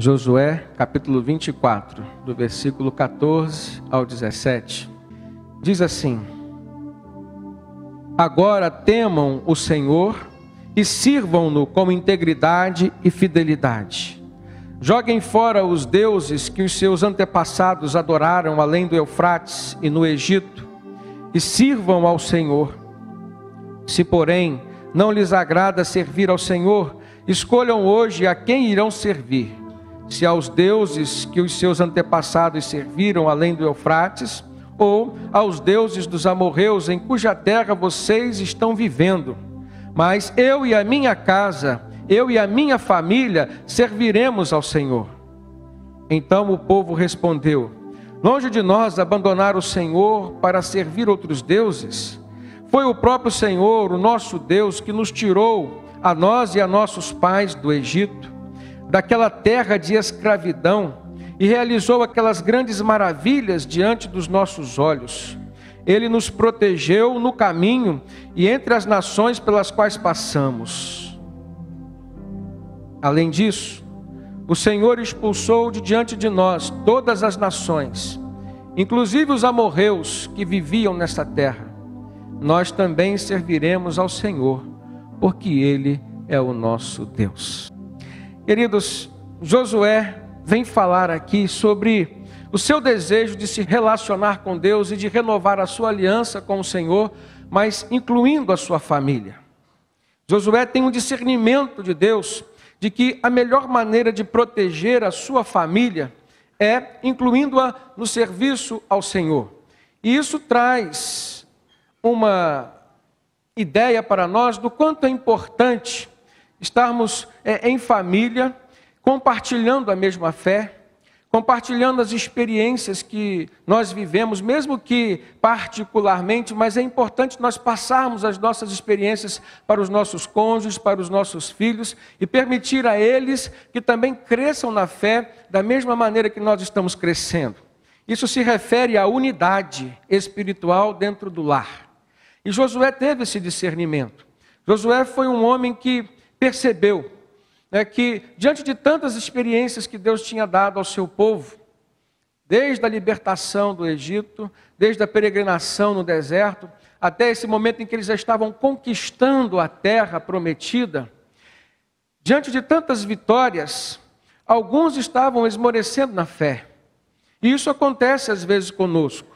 Josué, capítulo 24, do versículo 14 ao 17. Diz assim: Agora temam o Senhor e sirvam-no com integridade e fidelidade. Joguem fora os deuses que os seus antepassados adoraram além do Eufrates e no Egito, e sirvam ao Senhor. Se, porém, não lhes agrada servir ao Senhor, escolham hoje a quem irão servir: se aos deuses que os seus antepassados serviram além do Eufrates, ou aos deuses dos amorreus em cuja terra vocês estão vivendo. Mas eu e a minha casa, eu e a minha família serviremos ao Senhor. Então o povo respondeu: longe de nós abandonar o Senhor para servir outros deuses. Foi o próprio Senhor, o nosso Deus, que nos tirou, a nós e a nossos pais, do Egito, daquela terra de escravidão, e realizou aquelas grandes maravilhas diante dos nossos olhos. Ele nos protegeu no caminho e entre as nações pelas quais passamos. Além disso, o Senhor expulsou de diante de nós todas as nações, inclusive os amorreus que viviam nessa terra. Nós também serviremos ao Senhor, porque Ele é o nosso Deus. Queridos, Josué vem falar aqui sobre o seu desejo de se relacionar com Deus e de renovar a sua aliança com o Senhor, mas incluindo a sua família. Josué tem um discernimento de Deus de que a melhor maneira de proteger a sua família é incluindo-a no serviço ao Senhor. E isso traz uma ideia para nós do quanto é importante estarmos em família, compartilhando a mesma fé, compartilhando as experiências que nós vivemos, mesmo que particularmente, mas é importante nós passarmos as nossas experiências para os nossos cônjuges, para os nossos filhos, e permitir a eles que também cresçam na fé da mesma maneira que nós estamos crescendo. Isso se refere à unidade espiritual dentro do lar. E Josué teve esse discernimento. Josué foi um homem que percebeu que diante de tantas experiências que Deus tinha dado ao seu povo, desde a libertação do Egito, desde a peregrinação no deserto, até esse momento em que eles já estavam conquistando a terra prometida, diante de tantas vitórias, alguns estavam esmorecendo na fé. E isso acontece às vezes conosco.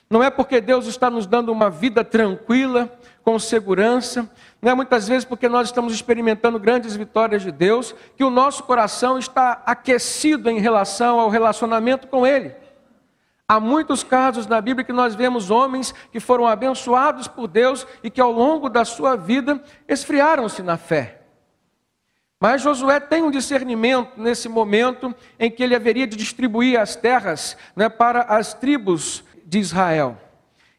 Não é porque Deus está nos dando uma vida tranquila, com segurança, não é muitas vezes porque nós estamos experimentando grandes vitórias de Deus, que o nosso coração está aquecido em relação ao relacionamento com Ele. Há muitos casos na Bíblia que nós vemos homens que foram abençoados por Deus e que ao longo da sua vida esfriaram-se na fé. Mas Josué tem um discernimento nesse momento em que ele haveria de distribuir as terras para as tribos de Israel.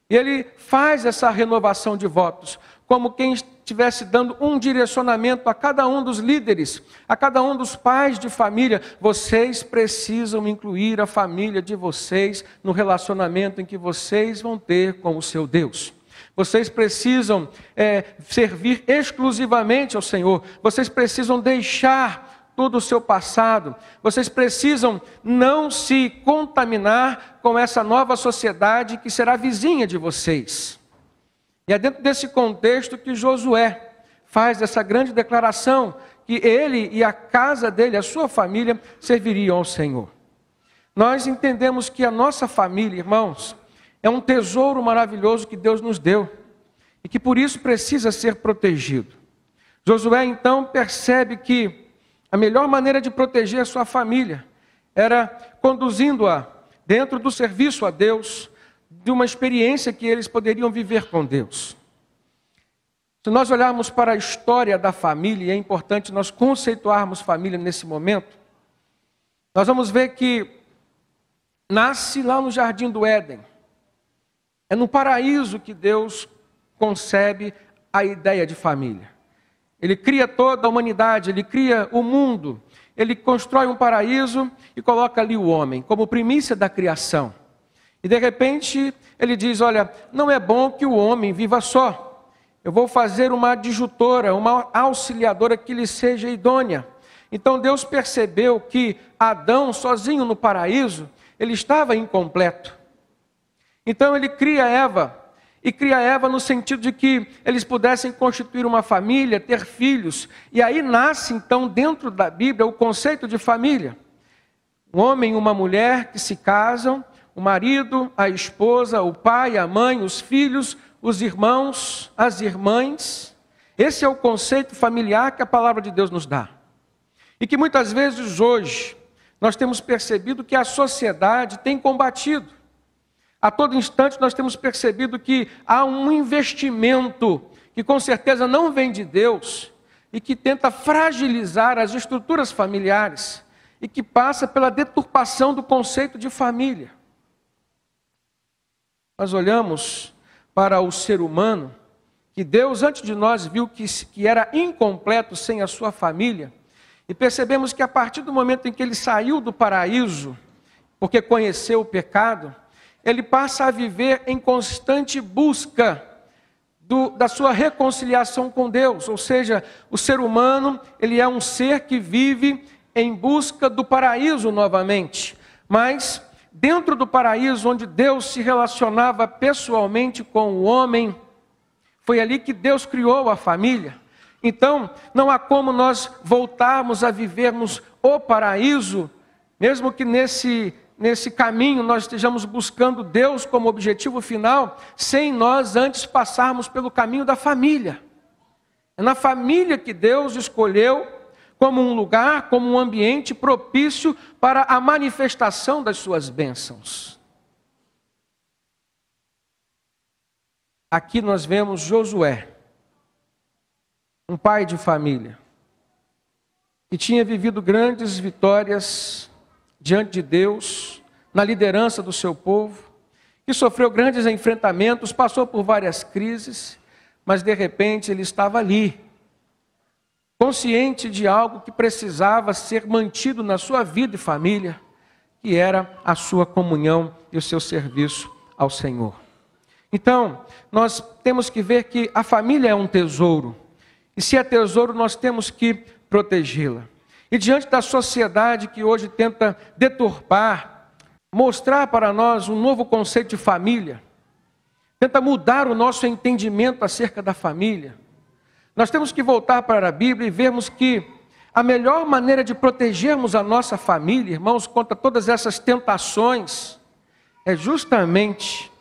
E ele faz essa renovação de votos, como quem estivesse dando um direcionamento a cada um dos líderes, a cada um dos pais de família. Vocês precisam incluir a família de vocês no relacionamento em que vocês vão ter com o seu Deus. Vocês precisam servir exclusivamente ao Senhor. Vocês precisam deixar todo o seu passado. Vocês precisam não se contaminar com essa nova sociedade que será vizinha de vocês. E é dentro desse contexto que Josué faz essa grande declaração que ele e a casa dele, a sua família, serviriam ao Senhor. Nós entendemos que a nossa família, irmãos, é um tesouro maravilhoso que Deus nos deu e que por isso precisa ser protegido. Josué então percebe que a melhor maneira de proteger a sua família era conduzindo-a dentro do serviço a Deus, de uma experiência que eles poderiam viver com Deus. Se nós olharmos para a história da família, é importante nós conceituarmos família nesse momento, nós vamos ver que nasce lá no Jardim do Éden. É no paraíso que Deus concebe a ideia de família. Ele cria toda a humanidade, Ele cria o mundo, Ele constrói um paraíso e coloca ali o homem como primícia da criação. E de repente Ele diz: olha, não é bom que o homem viva só. Eu vou fazer uma adjutora, uma auxiliadora que lhe seja idônea. Então Deus percebeu que Adão, sozinho no paraíso, ele estava incompleto. Então ele cria Eva, e cria Eva no sentido de que eles pudessem constituir uma família, ter filhos. E aí nasce então dentro da Bíblia o conceito de família. Um homem e uma mulher que se casam, o marido, a esposa, o pai, a mãe, os filhos, os irmãos, as irmãs. Esse é o conceito familiar que a palavra de Deus nos dá. E que muitas vezes hoje nós temos percebido que a sociedade tem combatido. A todo instante nós temos percebido que há um investimento que com certeza não vem de Deus e que tenta fragilizar as estruturas familiares e que passa pela deturpação do conceito de família. Nós olhamos para o ser humano, que Deus antes de nós viu que era incompleto sem a sua família, e percebemos que a partir do momento em que ele saiu do paraíso, porque conheceu o pecado, ele passa a viver em constante busca da sua reconciliação com Deus. Ou seja, o ser humano, ele é um ser que vive em busca do paraíso novamente. Mas dentro do paraíso, onde Deus se relacionava pessoalmente com o homem, foi ali que Deus criou a família. Então, não há como nós voltarmos a vivermos o paraíso, mesmo que nesse caminho nós estejamos buscando Deus como objetivo final, sem nós antes passarmos pelo caminho da família. É na família que Deus escolheu como um lugar, como um ambiente propício para a manifestação das suas bênçãos. Aqui nós vemos Josué, um pai de família, que tinha vivido grandes vitórias diante de Deus, na liderança do seu povo, que sofreu grandes enfrentamentos, passou por várias crises, mas de repente ele estava ali, consciente de algo que precisava ser mantido na sua vida e família, que era a sua comunhão e o seu serviço ao Senhor. Então, nós temos que ver que a família é um tesouro, e se é tesouro, nós temos que protegê-la. E diante da sociedade que hoje tenta deturpar, mostrar para nós um novo conceito de família, tenta mudar o nosso entendimento acerca da família, nós temos que voltar para a Bíblia e vermos que a melhor maneira de protegermos a nossa família, irmãos, contra todas essas tentações, é justamente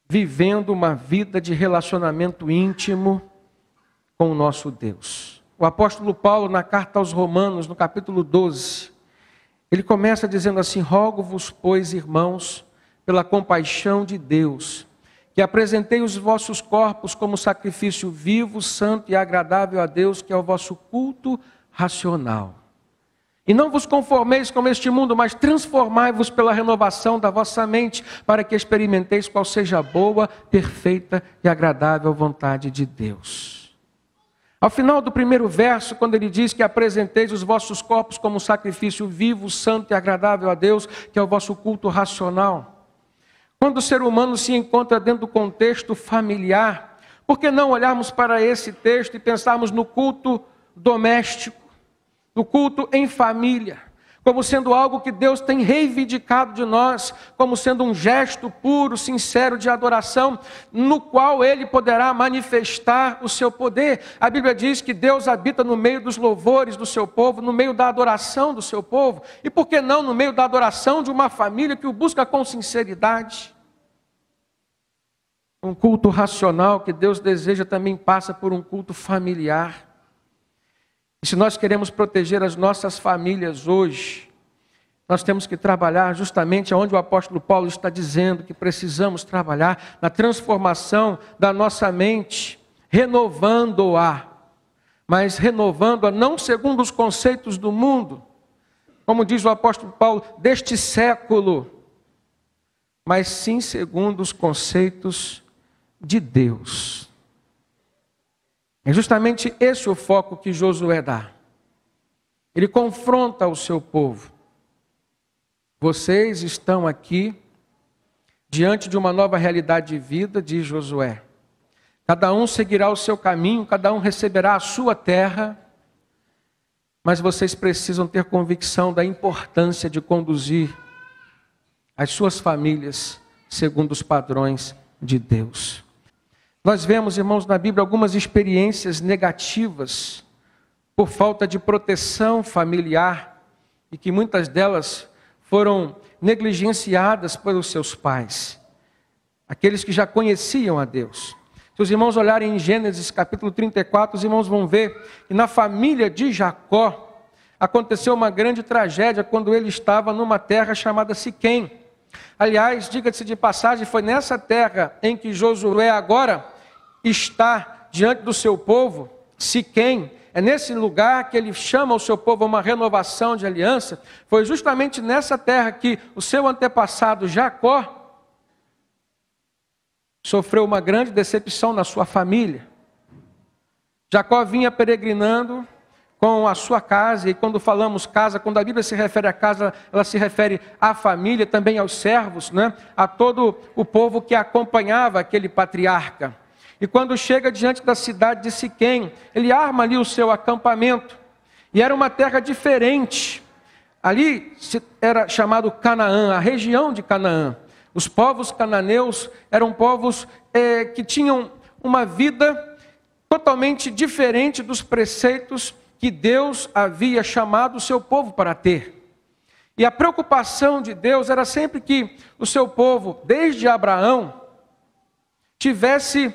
vivendo uma vida de relacionamento íntimo com o nosso Deus. O apóstolo Paulo, na carta aos Romanos, no capítulo 12, ele começa dizendo assim: rogo-vos, pois, irmãos, pela compaixão de Deus, que apresentei os vossos corpos como sacrifício vivo, santo e agradável a Deus, que é o vosso culto racional. E não vos conformeis com este mundo, mas transformai-vos pela renovação da vossa mente, para que experimenteis qual seja a boa, perfeita e agradável vontade de Deus. Ao final do primeiro verso, quando ele diz que apresenteis os vossos corpos como sacrifício vivo, santo e agradável a Deus, que é o vosso culto racional. Quando o ser humano se encontra dentro do contexto familiar, por que não olharmos para esse texto e pensarmos no culto doméstico, no culto em família, como sendo algo que Deus tem reivindicado de nós, como sendo um gesto puro, sincero de adoração, no qual Ele poderá manifestar o seu poder. A Bíblia diz que Deus habita no meio dos louvores do seu povo, no meio da adoração do seu povo, e por que não no meio da adoração de uma família que o busca com sinceridade? Um culto racional que Deus deseja também passa por um culto familiar. E se nós queremos proteger as nossas famílias hoje, nós temos que trabalhar justamente onde o apóstolo Paulo está dizendo que precisamos trabalhar, na transformação da nossa mente, renovando-a, mas renovando-a não segundo os conceitos do mundo, como diz o apóstolo Paulo, deste século, mas sim segundo os conceitos de Deus. É justamente esse o foco que Josué dá. Ele confronta o seu povo. Vocês estão aqui diante de uma nova realidade de vida, diz Josué. Cada um seguirá o seu caminho, cada um receberá a sua terra. Mas vocês precisam ter convicção da importância de conduzir as suas famílias segundo os padrões de Deus. Nós vemos, irmãos, na Bíblia algumas experiências negativas por falta de proteção familiar e que muitas delas foram negligenciadas pelos seus pais, aqueles que já conheciam a Deus. Se os irmãos olharem em Gênesis capítulo 34, os irmãos vão ver que na família de Jacó aconteceu uma grande tragédia quando ele estava numa terra chamada Siquém. Aliás, diga-se de passagem, foi nessa terra em que Josué agora está diante do seu povo, Siquém. É nesse lugar que ele chama o seu povo a uma renovação de aliança. Foi justamente nessa terra que o seu antepassado Jacó sofreu uma grande decepção na sua família. Jacó vinha peregrinando com a sua casa, e quando falamos casa, quando a Bíblia se refere à casa, ela se refere à família, também aos servos, né? A todo o povo que acompanhava aquele patriarca. E quando chega diante da cidade de Siquém, ele arma ali o seu acampamento, e era uma terra diferente. Ali era chamado Canaã, a região de Canaã. Os povos cananeus eram povos que tinham uma vida totalmente diferente dos preceitos que Deus havia chamado o seu povo para ter. E a preocupação de Deus era sempre que o seu povo, desde Abraão, tivesse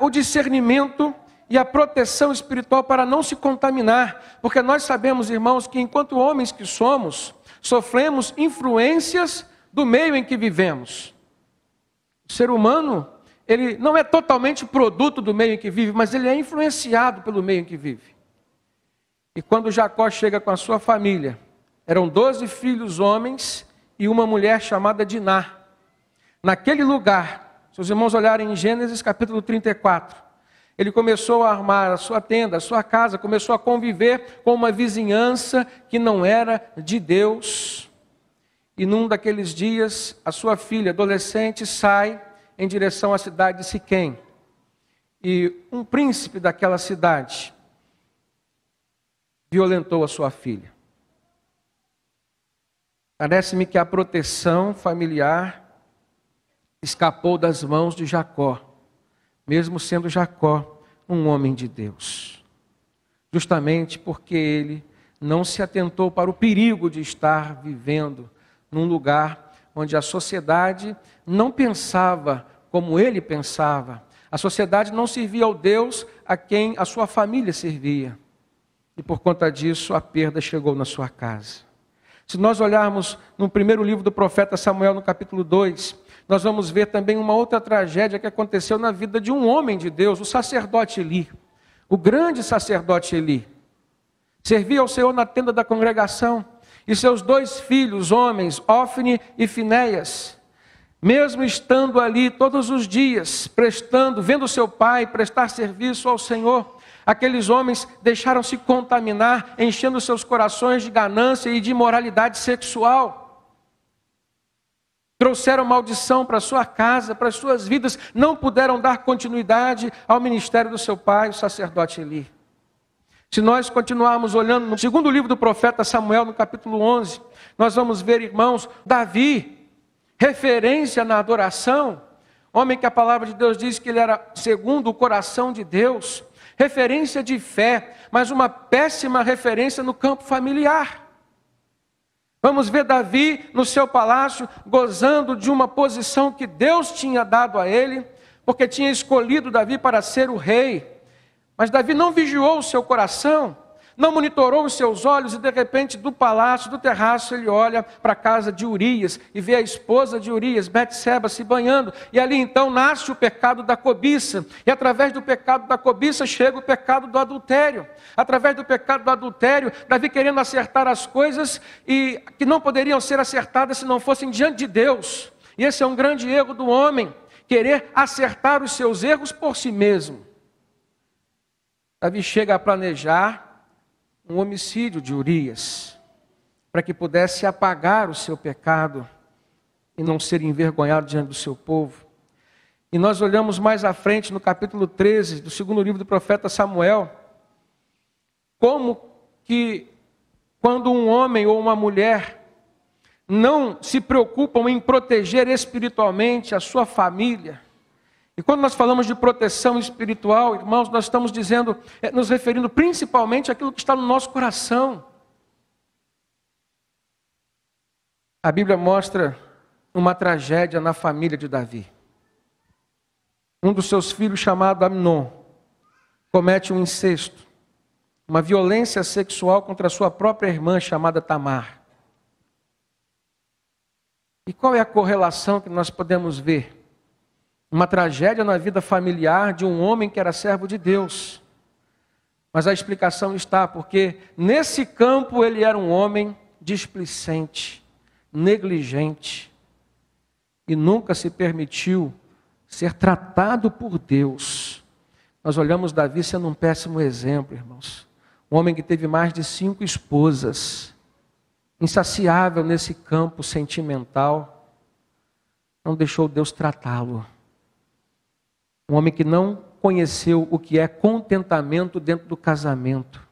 o discernimento e a proteção espiritual para não se contaminar. Porque nós sabemos, irmãos, que enquanto homens que somos, sofremos influências do meio em que vivemos. O ser humano, ele não é totalmente produto do meio em que vive, mas ele é influenciado pelo meio em que vive. E quando Jacó chega com a sua família, eram 12 filhos homens e uma mulher chamada Diná. Naquele lugar, se os irmãos olharem em Gênesis capítulo 34, ele começou a armar a sua tenda, a sua casa, começou a conviver com uma vizinhança que não era de Deus. E num daqueles dias, a sua filha adolescente sai em direção à cidade de Siquém. E um príncipe daquela cidade violentou a sua filha. Parece-me que a proteção familiar escapou das mãos de Jacó, mesmo sendo Jacó um homem de Deus. Justamente porque ele não se atentou para o perigo de estar vivendo num lugar onde a sociedade não pensava como ele pensava. A sociedade não servia ao Deus a quem a sua família servia. E por conta disso, a perda chegou na sua casa. Se nós olharmos no primeiro livro do profeta Samuel, no capítulo 2, nós vamos ver também uma outra tragédia que aconteceu na vida de um homem de Deus, o sacerdote Eli. O grande sacerdote Eli. Servia ao Senhor na tenda da congregação. E seus 2 filhos, homens, Ofni e Finéias, mesmo estando ali todos os dias, vendo seu pai prestar serviço ao Senhor, aqueles homens deixaram-se contaminar, enchendo seus corações de ganância e de imoralidade sexual. Trouxeram maldição para sua casa, para as suas vidas, não puderam dar continuidade ao ministério do seu pai, o sacerdote Eli. Se nós continuarmos olhando no segundo livro do profeta Samuel, no capítulo 11, nós vamos ver, irmãos, Davi, referência na adoração, homem que a palavra de Deus diz que ele era segundo o coração de Deus, referência de fé, mas uma péssima referência no campo familiar. Vamos ver Davi no seu palácio, gozando de uma posição que Deus tinha dado a ele, porque tinha escolhido Davi para ser o rei. Mas Davi não vigiou o seu coração, não monitorou os seus olhos, e de repente do palácio, do terraço, ele olha para a casa de Urias e vê a esposa de Urias, Betseba, se banhando. E ali então nasce o pecado da cobiça. E através do pecado da cobiça chega o pecado do adultério. Através do pecado do adultério, Davi querendo acertar as coisas e que não poderiam ser acertadas se não fossem diante de Deus. E esse é um grande erro do homem, querer acertar os seus erros por si mesmo. Davi chega a planejar um homicídio de Urias, para que pudesse apagar o seu pecado e não ser envergonhado diante do seu povo. E nós olhamos mais à frente, no capítulo 13 do segundo livro do profeta Samuel, como que quando um homem ou uma mulher não se preocupam em proteger espiritualmente a sua família. E quando nós falamos de proteção espiritual, irmãos, nós estamos dizendo, nos referindo principalmente àquilo que está no nosso coração. A Bíblia mostra uma tragédia na família de Davi. Um dos seus filhos, chamado Amnon, comete um incesto, uma violência sexual contra a sua própria irmã, chamada Tamar. E qual é a correlação que nós podemos ver? Uma tragédia na vida familiar de um homem que era servo de Deus. Mas a explicação está porque nesse campo ele era um homem displicente, negligente, e nunca se permitiu ser tratado por Deus. Nós olhamos Davi sendo um péssimo exemplo, irmãos. Um homem que teve mais de 5 esposas, insaciável nesse campo sentimental, não deixou Deus tratá-lo. Um homem que não conheceu o que é contentamento dentro do casamento.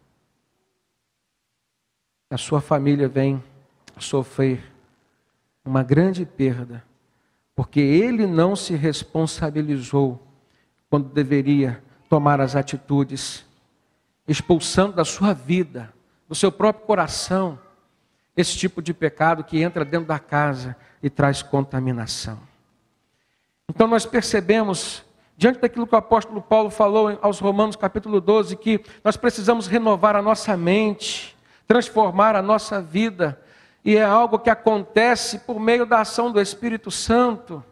A sua família vem sofrer uma grande perda, porque ele não se responsabilizou quando deveria tomar as atitudes, expulsando da sua vida, do seu próprio coração, esse tipo de pecado que entra dentro da casa e traz contaminação. Então nós percebemos, diante daquilo que o apóstolo Paulo falou aos Romanos capítulo 12, que nós precisamos renovar a nossa mente, transformar a nossa vida, e é algo que acontece por meio da ação do Espírito Santo.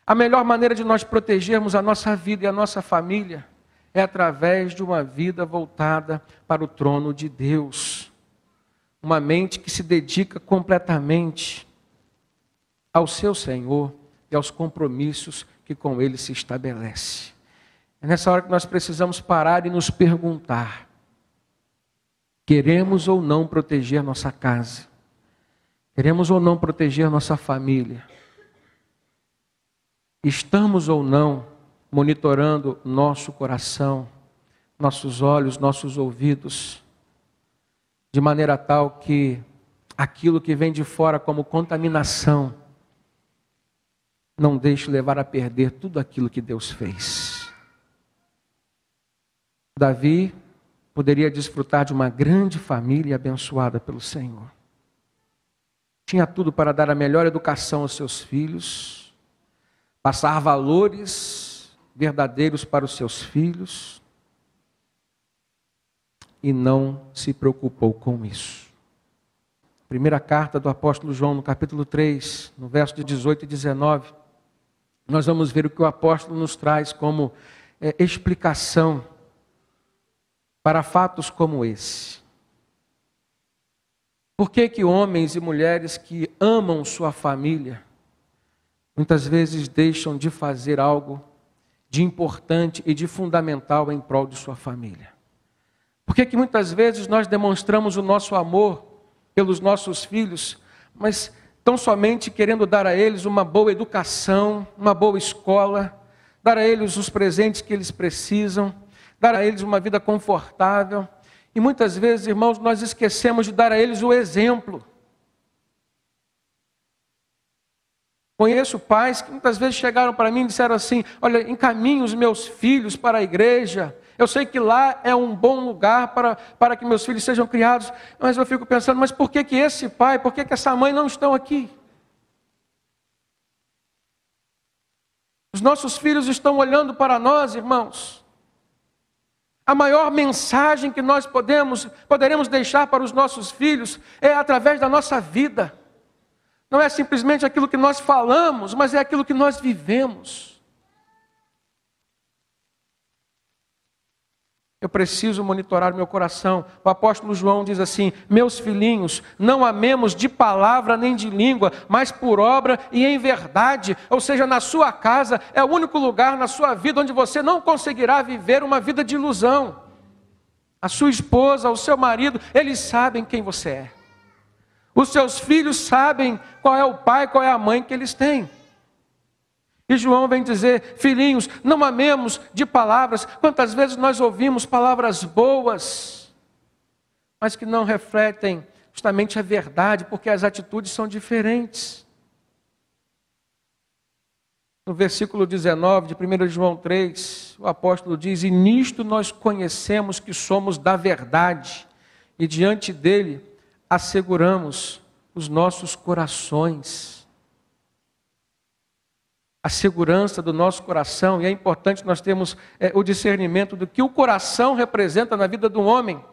A melhor maneira de nós protegermos a nossa vida e a nossa família é através de uma vida voltada para o trono de Deus. Uma mente que se dedica completamente ao seu Senhor e aos compromissos que com Ele se estabelece. É nessa hora que nós precisamos parar e nos perguntar: queremos ou não proteger nossa casa? Queremos ou não proteger nossa família? Estamos ou não monitorando nosso coração, nossos olhos, nossos ouvidos, de maneira tal que aquilo que vem de fora como contaminação não deixe levar a perder tudo aquilo que Deus fez. Davi poderia desfrutar de uma grande família abençoada pelo Senhor. Tinha tudo para dar a melhor educação aos seus filhos, passar valores verdadeiros para os seus filhos, e não se preocupou com isso. Primeira carta do apóstolo João, no capítulo 3, no verso de 18 e 19, nós vamos ver o que o apóstolo nos traz como explicação para fatos como esse. Por que homens e mulheres que amam sua família, muitas vezes deixam de fazer algo de importante e de fundamental em prol de sua família? Por que muitas vezes nós demonstramos o nosso amor pelos nossos filhos, mas tão somente querendo dar a eles uma boa educação, uma boa escola, dar a eles os presentes que eles precisam, dar a eles uma vida confortável? E muitas vezes, irmãos, nós esquecemos de dar a eles o exemplo. Conheço pais que muitas vezes chegaram para mim e disseram assim: olha, encaminhe os meus filhos para a igreja, eu sei que lá é um bom lugar para que meus filhos sejam criados. Mas eu fico pensando, mas por que esse pai, por que essa mãe não estão aqui? Os nossos filhos estão olhando para nós, irmãos. A maior mensagem que nós poderemos deixar para os nossos filhos é através da nossa vida. Não é simplesmente aquilo que nós falamos, mas é aquilo que nós vivemos. Eu preciso monitorar meu coração. O apóstolo João diz assim: meus filhinhos, não amemos de palavra nem de língua, mas por obra e em verdade. Ou seja, na sua casa é o único lugar na sua vida onde você não conseguirá viver uma vida de ilusão. A sua esposa, o seu marido, eles sabem quem você é. Os seus filhos sabem qual é o pai, qual é a mãe que eles têm. E João vem dizer: filhinhos, não amemos de palavras. Quantas vezes nós ouvimos palavras boas, mas que não refletem justamente a verdade, porque as atitudes são diferentes. No versículo 19 de 1 João 3, o apóstolo diz: e nisto nós conhecemos que somos da verdade, e diante dele asseguramos os nossos corações. A segurança do nosso coração, e é importante nós termos o discernimento do que o coração representa na vida do homem.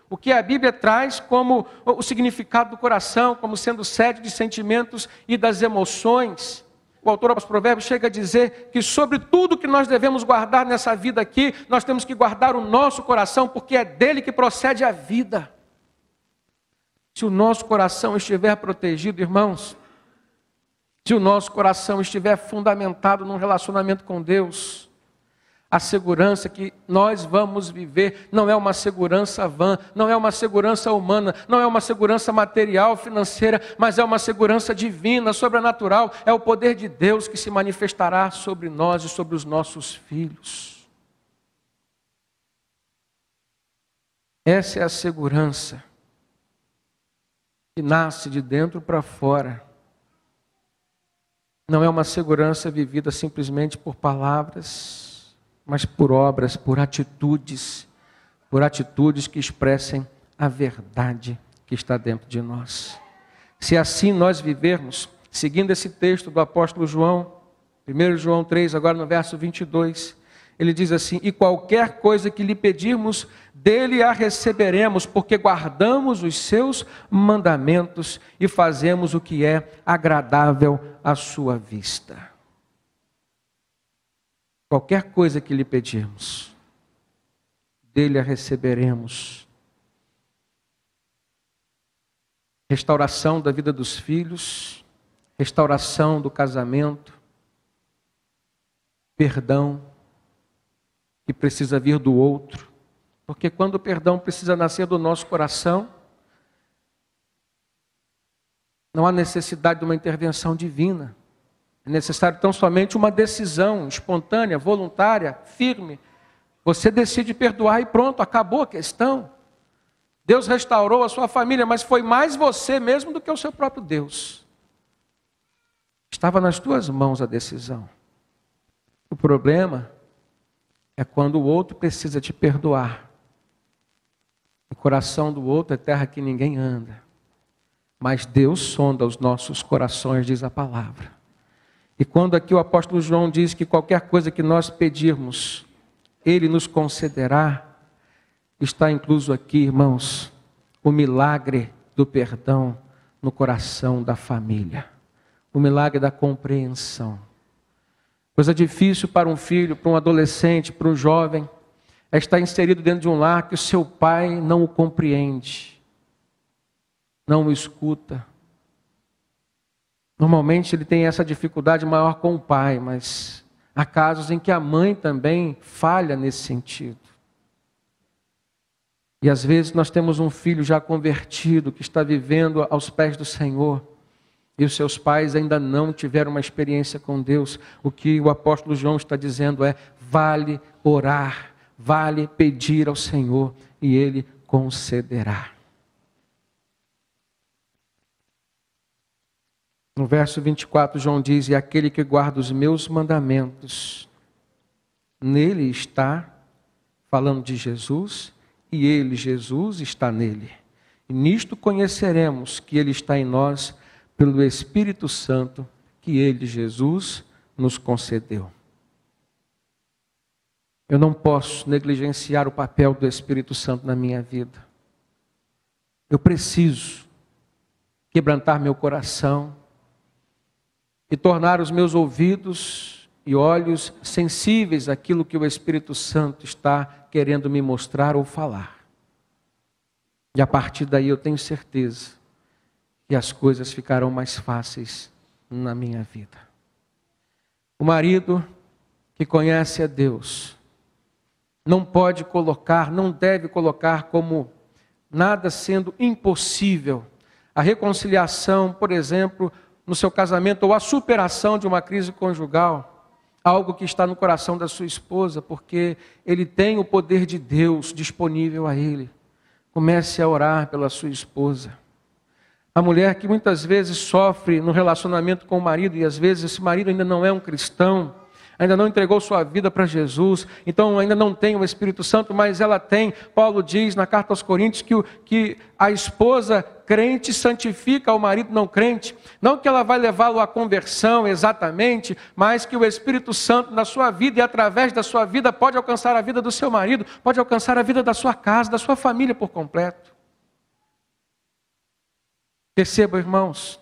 O que a Bíblia traz como o significado do coração, como sendo sede de sentimentos e das emoções. O autor aos Provérbios chega a dizer que sobre tudo que nós devemos guardar nessa vida aqui, nós temos que guardar o nosso coração, porque é dele que procede a vida. Se o nosso coração estiver protegido, irmãos, se o nosso coração estiver fundamentado num relacionamento com Deus, a segurança que nós vamos viver não é uma segurança vã, não é uma segurança humana, não é uma segurança material, financeira, mas é uma segurança divina, sobrenatural. É o poder de Deus que se manifestará sobre nós e sobre os nossos filhos. Essa é a segurança que nasce de dentro para fora. Não é uma segurança vivida simplesmente por palavras, mas por obras, por atitudes que expressem a verdade que está dentro de nós. Se assim nós vivermos, seguindo esse texto do apóstolo João, 1 João 3, agora no verso 22, ele diz assim: e qualquer coisa que lhe pedirmos, dele a receberemos, porque guardamos os seus mandamentos e fazemos o que é agradável à sua vista. Qualquer coisa que lhe pedirmos, dele a receberemos. Restauração da vida dos filhos, restauração do casamento, perdão que precisa vir do outro, porque quando o perdão precisa nascer do nosso coração, não há necessidade de uma intervenção divina. É necessário tão somente uma decisão espontânea, voluntária, firme. Você decide perdoar e pronto, acabou a questão. Deus restaurou a sua família, mas foi mais você mesmo do que o seu próprio Deus. Estava nas tuas mãos a decisão. O problema é quando o outro precisa te perdoar. O coração do outro é terra que ninguém anda. Mas Deus sonda os nossos corações, diz a palavra. E quando aqui o apóstolo João diz que qualquer coisa que nós pedirmos, Ele nos concederá, está incluso aqui, irmãos, o milagre do perdão no coração da família. O milagre da compreensão. Coisa difícil para um filho, para um adolescente, para um jovem, é estar inserido dentro de um lar que o seu pai não o compreende, não o escuta. Normalmente ele tem essa dificuldade maior com o pai, mas há casos em que a mãe também falha nesse sentido. E às vezes nós temos um filho já convertido, que está vivendo aos pés do Senhor, e os seus pais ainda não tiveram uma experiência com Deus. O que o apóstolo João está dizendo é: vale orar, vale pedir ao Senhor, e Ele concederá. No verso 24, João diz: e aquele que guarda os meus mandamentos, nele está, falando de Jesus, e ele, Jesus, está nele. E nisto conheceremos que ele está em nós, pelo Espírito Santo que ele, Jesus, nos concedeu. Eu não posso negligenciar o papel do Espírito Santo na minha vida. Eu preciso quebrantar meu coração e tornar os meus ouvidos e olhos sensíveis àquilo que o Espírito Santo está querendo me mostrar ou falar. E a partir daí eu tenho certeza que as coisas ficarão mais fáceis na minha vida. O marido que conhece a Deus não pode colocar, não deve colocar como nada sendo impossível a reconciliação, por exemplo, no seu casamento, ou a superação de uma crise conjugal, algo que está no coração da sua esposa, porque ele tem o poder de Deus disponível a ele. Comece a orar pela sua esposa. A mulher que muitas vezes sofre no relacionamento com o marido, e às vezes esse marido ainda não é um cristão, ainda não entregou sua vida para Jesus, então ainda não tem o Espírito Santo, mas ela tem. Paulo diz na carta aos Coríntios que a esposa crente santifica o marido não crente. Não que ela vai levá-lo à conversão exatamente, mas que o Espírito Santo na sua vida e através da sua vida pode alcançar a vida do seu marido, pode alcançar a vida da sua casa, da sua família por completo. Perceba, irmãos,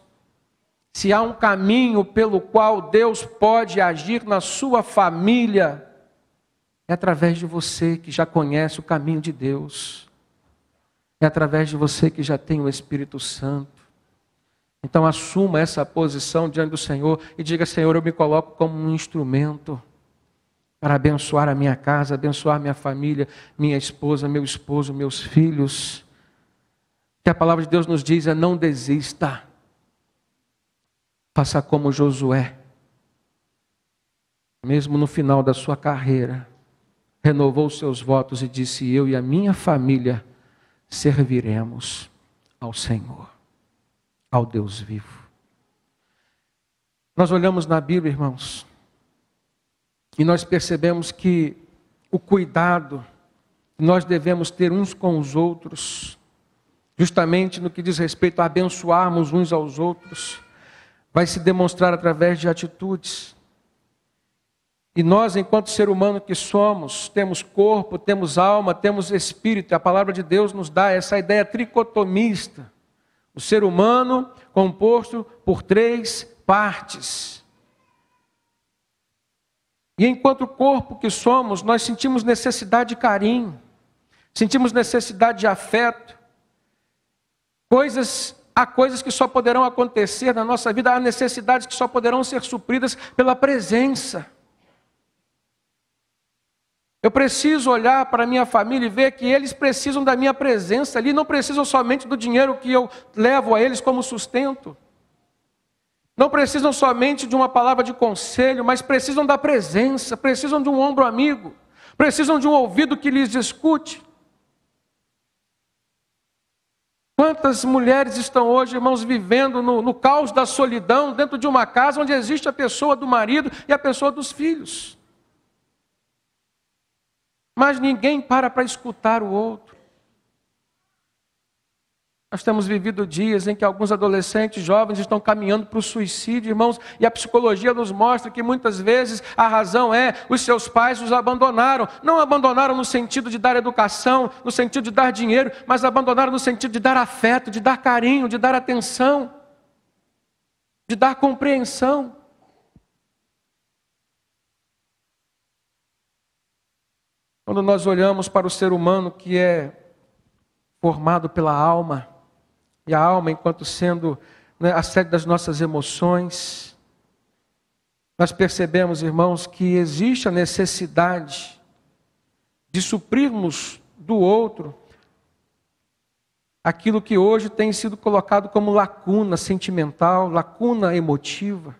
se há um caminho pelo qual Deus pode agir na sua família, é através de você que já conhece o caminho de Deus. É através de você que já tem o Espírito Santo. Então assuma essa posição diante do Senhor e diga: Senhor, eu me coloco como um instrumento para abençoar a minha casa, abençoar minha família, minha esposa, meu esposo, meus filhos. O que a palavra de Deus nos diz é: não desista. Faça como Josué, mesmo no final da sua carreira, renovou os seus votos e disse: eu e a minha família serviremos ao Senhor, ao Deus vivo. Nós olhamos na Bíblia, irmãos, e nós percebemos que o cuidado que nós devemos ter uns com os outros, justamente no que diz respeito a abençoarmos uns aos outros, vai se demonstrar através de atitudes. E nós, enquanto ser humano que somos, temos corpo, temos alma, temos espírito. A palavra de Deus nos dá essa ideia tricotomista. O ser humano composto por 3 partes. E enquanto corpo que somos, nós sentimos necessidade de carinho, sentimos necessidade de afeto. Há coisas que só poderão acontecer na nossa vida, há necessidades que só poderão ser supridas pela presença. Eu preciso olhar para a minha família e ver que eles precisam da minha presença ali, não precisam somente do dinheiro que eu levo a eles como sustento. Não precisam somente de uma palavra de conselho, mas precisam da presença, precisam de um ombro amigo, precisam de um ouvido que lhes escute. Quantas mulheres estão hoje, irmãos, vivendo no caos da solidão, dentro de uma casa onde existe a pessoa do marido e a pessoa dos filhos. Mas ninguém para escutar o outro. Nós temos vivido dias em que alguns adolescentes jovens estão caminhando para o suicídio, irmãos, e a psicologia nos mostra que muitas vezes a razão é: os seus pais os abandonaram. Não abandonaram no sentido de dar educação, no sentido de dar dinheiro, mas abandonaram no sentido de dar afeto, de dar carinho, de dar atenção, de dar compreensão. Quando nós olhamos para o ser humano que é formado pela alma, e a alma enquanto sendo a sede das nossas emoções, nós percebemos, irmãos, que existe a necessidade de suprirmos do outro aquilo que hoje tem sido colocado como lacuna sentimental, lacuna emotiva.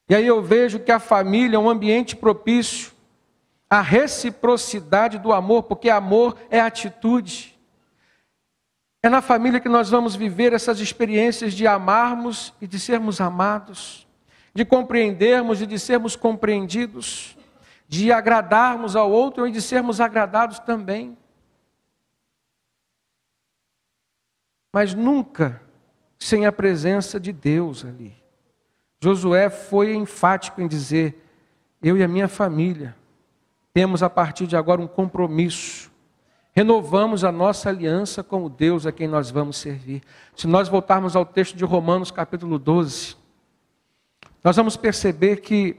E aí eu vejo que a família é um ambiente propício à reciprocidade do amor, porque amor é atitude. É na família que nós vamos viver essas experiências de amarmos e de sermos amados, de compreendermos e de sermos compreendidos, de agradarmos ao outro e de sermos agradados também. Mas nunca sem a presença de Deus ali. Josué foi enfático em dizer: eu e a minha família temos a partir de agora um compromisso. Renovamos a nossa aliança com o Deus a quem nós vamos servir. Se nós voltarmos ao texto de Romanos capítulo 12, nós vamos perceber que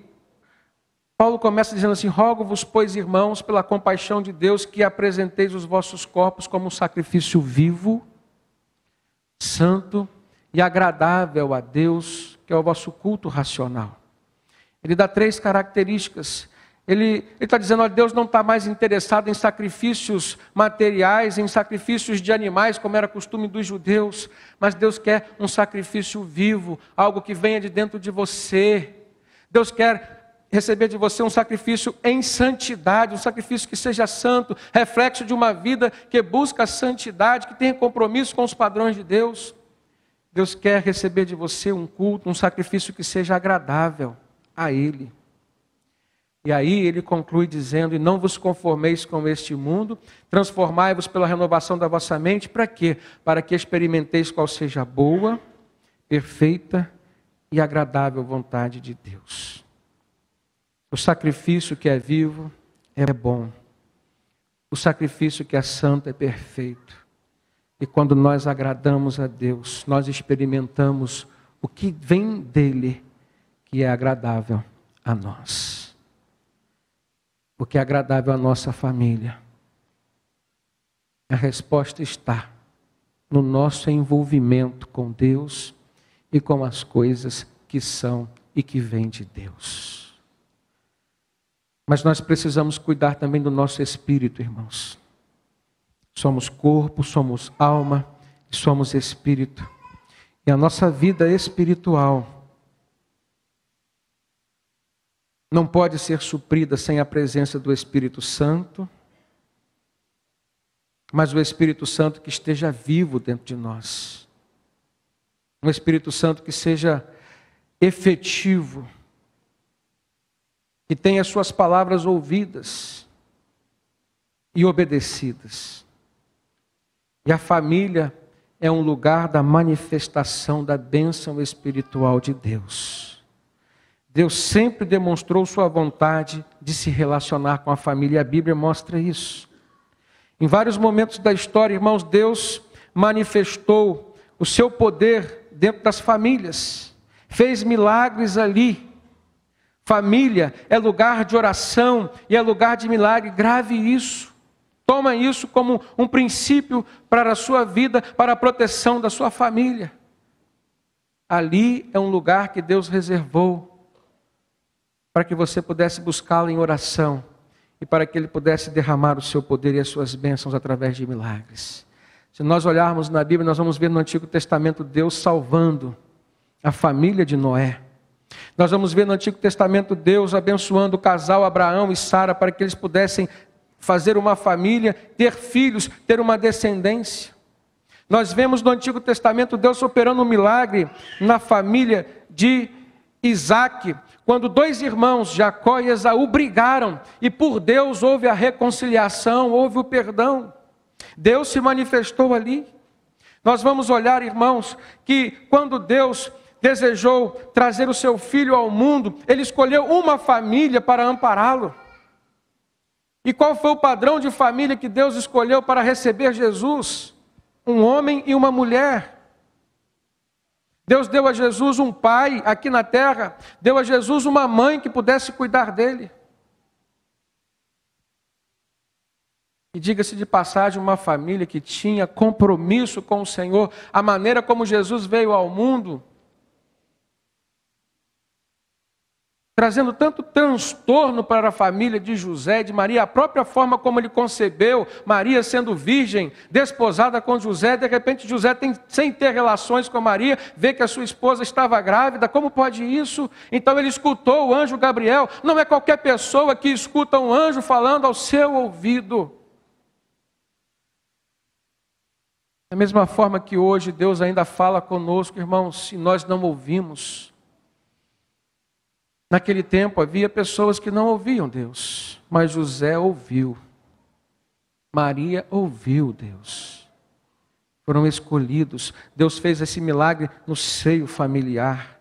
Paulo começa dizendo assim: rogo-vos, pois, irmãos, pela compaixão de Deus, que apresenteis os vossos corpos como um sacrifício vivo, santo e agradável a Deus, que é o vosso culto racional. Ele dá 3 características. Ele está dizendo: olha, Deus não está mais interessado em sacrifícios materiais, em sacrifícios de animais, como era costume dos judeus, mas Deus quer um sacrifício vivo, algo que venha de dentro de você. Deus quer receber de você um sacrifício em santidade, um sacrifício que seja santo, reflexo de uma vida que busca a santidade, que tenha compromisso com os padrões de Deus. Deus quer receber de você um culto, um sacrifício que seja agradável a Ele. E aí ele conclui dizendo: e não vos conformeis com este mundo, transformai-vos pela renovação da vossa mente. Para quê? Para que experimenteis qual seja a boa, perfeita e agradável vontade de Deus. O sacrifício que é vivo é bom. O sacrifício que é santo é perfeito. E quando nós agradamos a Deus, nós experimentamos o que vem dele, que é agradável a nós. O que é agradável à nossa família. A resposta está no nosso envolvimento com Deus e com as coisas que são e que vêm de Deus. Mas nós precisamos cuidar também do nosso espírito, irmãos. Somos corpo, somos alma, somos espírito. E a nossa vida espiritual não pode ser suprida sem a presença do Espírito Santo, mas o Espírito Santo que esteja vivo dentro de nós. Um Espírito Santo que seja efetivo, que tenha suas palavras ouvidas e obedecidas. E a família é um lugar da manifestação da bênção espiritual de Deus. Deus sempre demonstrou sua vontade de se relacionar com a família, e a Bíblia mostra isso. Em vários momentos da história, irmãos, Deus manifestou o seu poder dentro das famílias, fez milagres ali. Família é lugar de oração e é lugar de milagre. Grave isso. Toma isso como um princípio para a sua vida, para a proteção da sua família. Ali é um lugar que Deus reservou para que você pudesse buscá-lo em oração e para que Ele pudesse derramar o seu poder e as suas bênçãos através de milagres. Se nós olharmos na Bíblia, nós vamos ver no Antigo Testamento Deus salvando a família de Noé. Nós vamos ver no Antigo Testamento Deus abençoando o casal Abraão e Sara para que eles pudessem fazer uma família, ter filhos, ter uma descendência. Nós vemos no Antigo Testamento Deus operando um milagre na família de Isaque, quando dois irmãos, Jacó e Esaú, brigaram e por Deus houve a reconciliação, houve o perdão. Deus se manifestou ali. Nós vamos olhar, irmãos, que quando Deus desejou trazer o seu filho ao mundo, Ele escolheu uma família para ampará-lo. E qual foi o padrão de família que Deus escolheu para receber Jesus? Um homem e uma mulher. Deus deu a Jesus um pai aqui na terra, deu a Jesus uma mãe que pudesse cuidar dele. E diga-se de passagem, uma família que tinha compromisso com o Senhor, a maneira como Jesus veio ao mundo, trazendo tanto transtorno para a família de José e de Maria, a própria forma como ele concebeu, Maria sendo virgem, desposada com José, de repente José sem ter relações com Maria, vê que a sua esposa estava grávida, como pode isso? Então ele escutou o anjo Gabriel, não é qualquer pessoa que escuta um anjo falando ao seu ouvido. Da mesma forma que hoje Deus ainda fala conosco, irmãos, se nós não ouvimos. Naquele tempo havia pessoas que não ouviam Deus, mas José ouviu, Maria ouviu Deus, foram escolhidos. Deus fez esse milagre no seio familiar.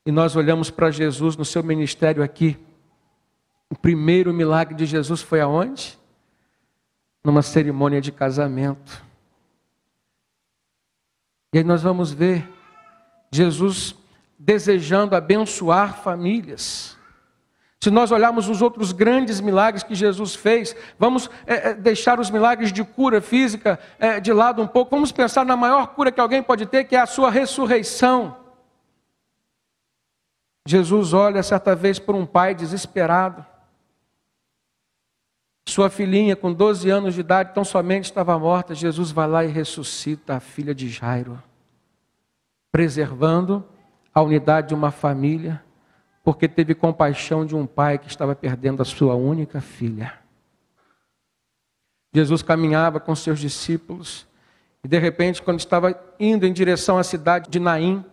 E nós olhamos para Jesus no seu ministério aqui. O primeiro milagre de Jesus foi aonde? Numa cerimônia de casamento. E aí nós vamos ver Jesus desejando abençoar famílias. Se nós olharmos os outros grandes milagres que Jesus fez, vamos deixar os milagres de cura física de lado um pouco, vamos pensar na maior cura que alguém pode ter, que é a sua ressurreição. Jesus olha certa vez por um pai desesperado. Sua filhinha com 12 anos de idade, tão somente estava morta. Jesus vai lá e ressuscita a filha de Jairo, preservando a unidade de uma família porque teve compaixão de um pai que estava perdendo a sua única filha. Jesus caminhava com seus discípulos e de repente, quando estava indo em direção à cidade de Naim,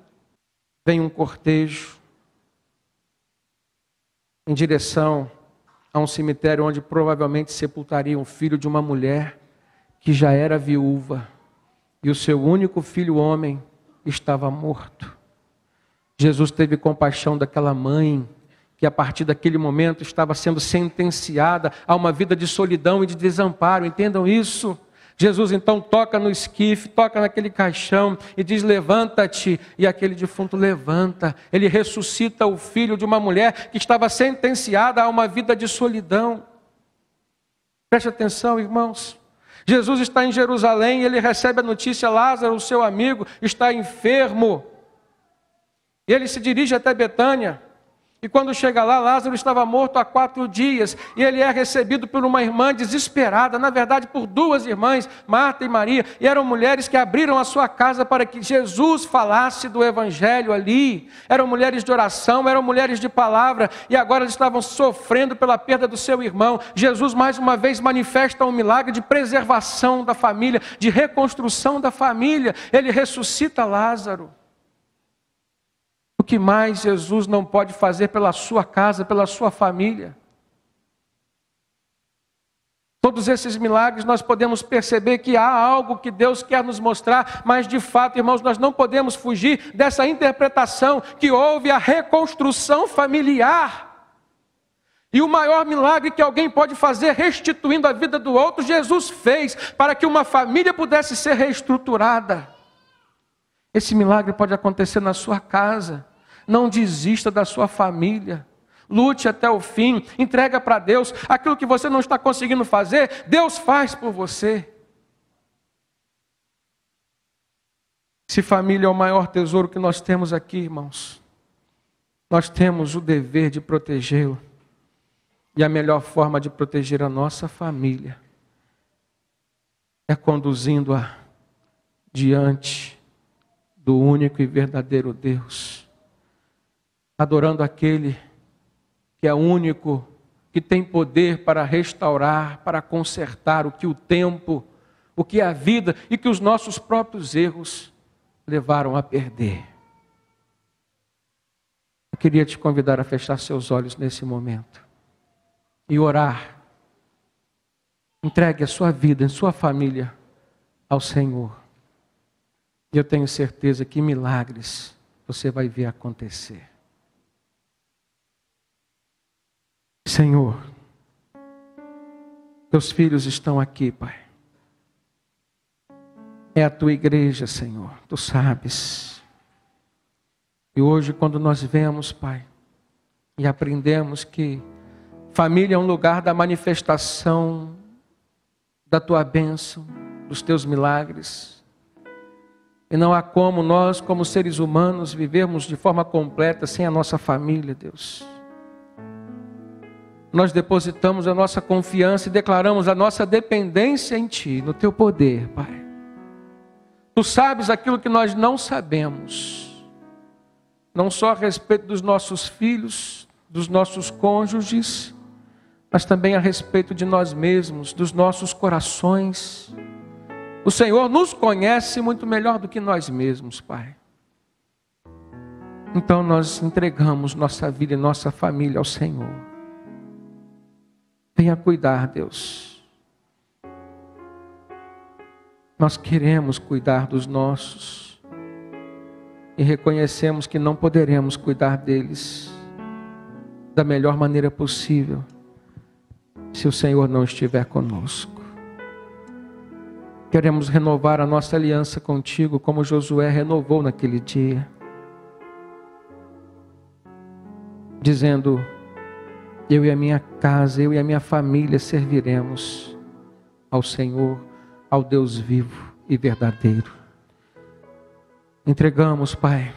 vem um cortejo em direção a um cemitério onde provavelmente sepultariam o filho de uma mulher que já era viúva e o seu único filho homem estava morto. Jesus teve compaixão daquela mãe que a partir daquele momento estava sendo sentenciada a uma vida de solidão e de desamparo. Entendam isso? Jesus então toca no esquife, toca naquele caixão e diz: levanta-te. E aquele defunto levanta. Ele ressuscita o filho de uma mulher que estava sentenciada a uma vida de solidão. Preste atenção, irmãos. Jesus está em Jerusalém e ele recebe a notícia: Lázaro, o seu amigo, está enfermo. E ele se dirige até Betânia. E quando chega lá, Lázaro estava morto há 4 dias. E ele é recebido por uma irmã desesperada. Na verdade, por 2 irmãs, Marta e Maria. E eram mulheres que abriram a sua casa para que Jesus falasse do Evangelho ali. Eram mulheres de oração, eram mulheres de palavra. E agora eles estavam sofrendo pela perda do seu irmão. Jesus mais uma vez manifesta um milagre de preservação da família, de reconstrução da família. Ele ressuscita Lázaro. O que mais Jesus não pode fazer pela sua casa, pela sua família? Todos esses milagres nós podemos perceber que há algo que Deus quer nos mostrar, mas de fato, irmãos, nós não podemos fugir dessa interpretação que houve a reconstrução familiar. E o maior milagre que alguém pode fazer restituindo a vida do outro, Jesus fez para que uma família pudesse ser reestruturada. Esse milagre pode acontecer na sua casa. Não desista da sua família. Lute até o fim. Entrega para Deus. Aquilo que você não está conseguindo fazer, Deus faz por você. Se família é o maior tesouro que nós temos aqui, irmãos, nós temos o dever de protegê-lo. E a melhor forma de proteger a nossa família é conduzindo-a diante do único e verdadeiro Deus, adorando aquele que é o único que tem poder para restaurar, para consertar o que o tempo, o que a vida e que os nossos próprios erros levaram a perder. Eu queria te convidar a fechar seus olhos nesse momento e orar. Entregue a sua vida, a sua família ao Senhor. E eu tenho certeza que milagres você vai ver acontecer. Senhor, teus filhos estão aqui, Pai. É a tua igreja, Senhor, tu sabes. E hoje, quando nós vemos, Pai, e aprendemos que família é um lugar da manifestação da tua bênção, dos teus milagres. E não há como nós, como seres humanos, vivermos de forma completa sem a nossa família, Deus. Nós depositamos a nossa confiança e declaramos a nossa dependência em Ti, no Teu poder, Pai. Tu sabes aquilo que nós não sabemos, não só a respeito dos nossos filhos, dos nossos cônjuges, mas também a respeito de nós mesmos, dos nossos corações. O Senhor nos conhece muito melhor do que nós mesmos, Pai. Então nós entregamos nossa vida e nossa família ao Senhor. Venha cuidar, Deus. Nós queremos cuidar dos nossos e reconhecemos que não poderemos cuidar deles da melhor maneira possível se o Senhor não estiver conosco. Queremos renovar a nossa aliança contigo como Josué renovou naquele dia, dizendo: eu e a minha casa, eu e a minha família serviremos ao Senhor, ao Deus vivo e verdadeiro. Entregamos, Pai,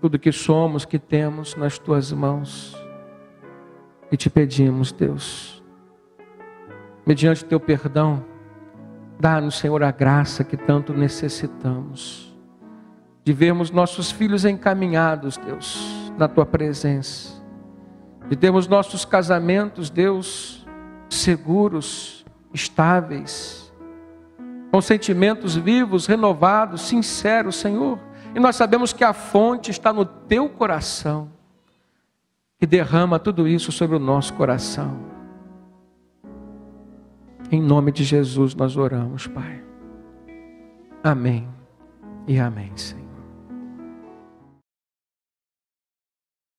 tudo que somos, que temos nas Tuas mãos. E te pedimos, Deus, mediante Teu perdão, dá-nos, Senhor, a graça que tanto necessitamos, de vermos nossos filhos encaminhados, Deus, na Tua presença. de termos nossos casamentos, Deus, seguros, estáveis, com sentimentos vivos, renovados, sinceros, Senhor. E nós sabemos que a fonte está no Teu coração, que derrama tudo isso sobre o nosso coração. Em nome de Jesus nós oramos, Pai. Amém e amém, Senhor.